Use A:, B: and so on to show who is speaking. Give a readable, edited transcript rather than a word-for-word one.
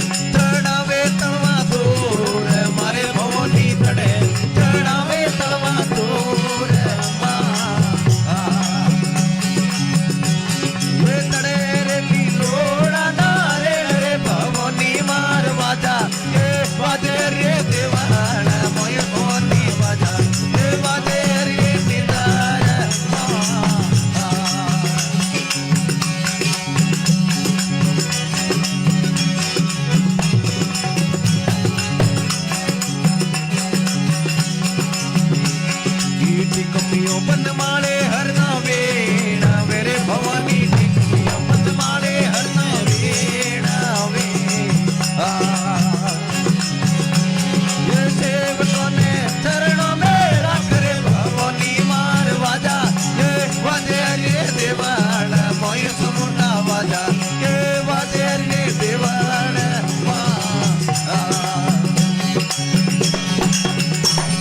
A: ચડાવે તળવા દૂર મારે ભવોની તડે ચડાવે તળવા દૂર તડે રે કિલોડા ના રે રે ભવોની માર વાજા એ વાજે રે દેવાણ મોય ભવોની વાજા એ વાજે રે નિદાર ટીકમીઓ બંધ માળે હરના વેણા વેરે ભવાની ટીકમીઓ બંધ માળે હરના વેણા વે ये सेवकोने चरणों में रख रे भवनी मार वाजा ये वाजे रे देवाण मोय समुना वाजा ये वाजे रे देवाण